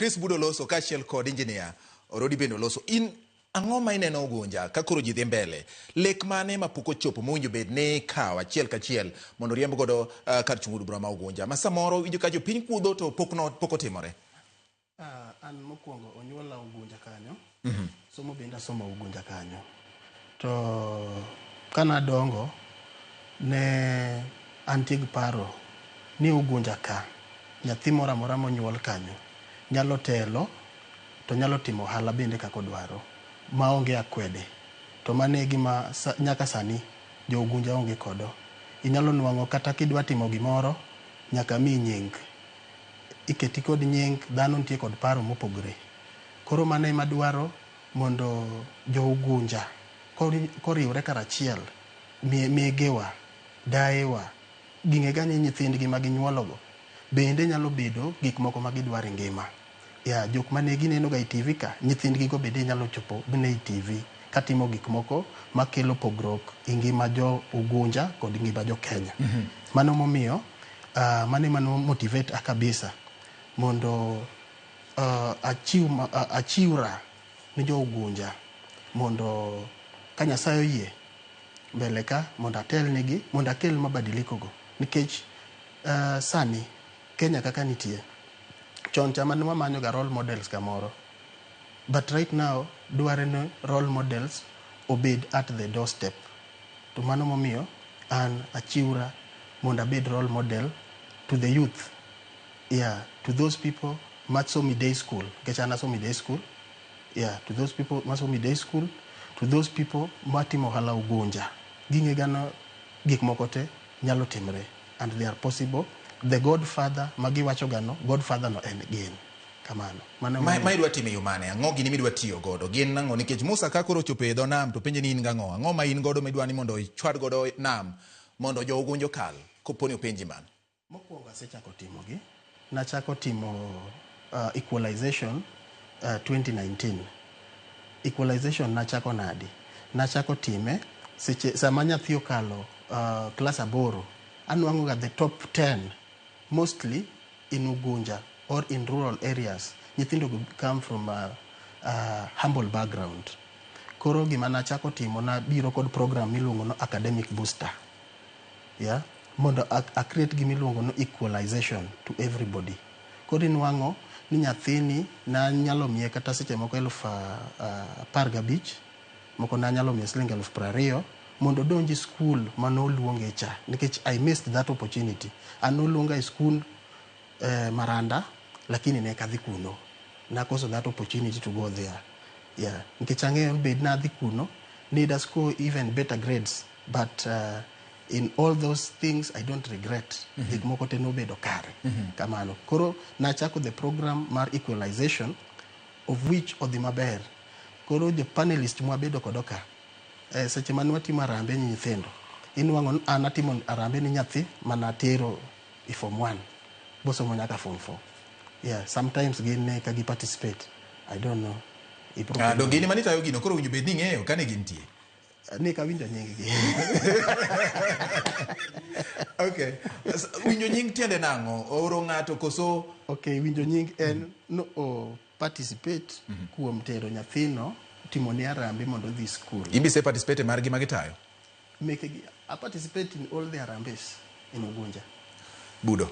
Chris Budo loso kaachiel kod engineer Orodi bende loso. In ang'o ma ineno Ugunja ka koro ji dhi mbele? Lek mane ma pok ochopo mowinjo bed ne kawo achiel kachiel mondo riemb godo kar chungo od bura ma Ugunja ma samoro winjo ka jopiny kuodho to pok otimore? An mokwongo onyuola Ugunja kanyo. Somo bende asomo Ugunja kanyo. To kana dongo ne antie gi paro ni Ugunja ka nyathi moro amora monyuol kanyo nyalo telo to nyalo timo ohala bende kaka odwaro maonge akwede. To mane gima nyaka sani jo Ugunja onge kodo. Inyalo nwang'o kata kidwa timo gimoro nyaka mi nying. Iketi kod nying, dhano nitie kod paro mopogore. Koro mane ema dwaro mondo jo Ugunja koriwre karachiel, migewa, dayewa, ging'ega ni nyithindgi ma ginyuologo bende nyalo bedo gik moko ma gidwaro e ngima. Jok mane gineno ga i TV ka, nyithindgi go bende nyalo chopo bende i TV katimo gik moko makelo pogruok e ngima jo Ugunja kod ngima jo Kenya. Mano momiyo mane mano motivate kabisa mondo achiwra ni jo Ugunja mondo ka Nyasaye oyie mbele ka mondo atelnegi mondo akel mabadiliko go. Nikech sani Kenya kaka nitie, chon cha mane wamanyo ga role models kamoro, but right now dware ni role models obed at the doorstep. To mano momiyo an achiwra mondo abed role model to the youth, to those people masomo day school, nikech an asomo day school, to those people masomo day school, to those people matimo ohala Ugunja. Ging'ega no gik moko te nyalo timre and they are possible. The Godfather magiwacho gano, Godfather no en gin. Kamano. Ma idwa time yo mane? Ang'o gini midwa tiyo godo? Gin nang'o? Nikech Musa ka koro chopo e dho nam to penje ni in gang'o? Ang'o ma in godo midwa ni mondo ichwad godo nam mondo jo Ugunja kal koponi openji man? Mokwongo asechako timogi. Nachako timo equalization 2019. Equalization nachako nadi? Nachako time sama nyathi okalo class 8, anwang'o ga the top 10 mostly in Ugunja or in rural areas. Nyithindo come from a humble background. Koro gima nachako timo na biro kod program miluongo no academic booster. Mondo a create gima iluongo no equalization to everybody. Koro inwang'o ni nyathini na nyalo miye kata seche moko 15,000, moko na nyalo miye siling 20,000 mondo donji school manoluonge cha. Nikech I missed that opportunity. Anoluonga e school Maranda, lakini ne kadhi kuno. Nakoso that opportunity to go there. Nikech ang'eyo bed na adhi kuno, need a score even better grades. But in all those things, I don't regret. Gik moko te nobedo kare. Kamano. Koro nachako the program mar equalization, of which odhi maber. Koro the panelist mwabedo kodoka. Seche mane watimo arambe ni nyithindo. Inwang'o an atimo arambe ni nyathi manatero i form 1. Bosomo nyaka form 4. Sometimes gin ka gi participate. I don't know. Do gini manitayo gino koro winjo bed ni ng'eyo kane gintie? Ni ka winjo nying gi. Okay. Winjo nying tiende nang'o? Oro ng'ato koso? Okay, winjo nying en no participate kuom tero nyathino timo ni arambe mondo dhi school. Ibise participate mar gima gitayo? I participate in all the arambes in Ugunja. Budo.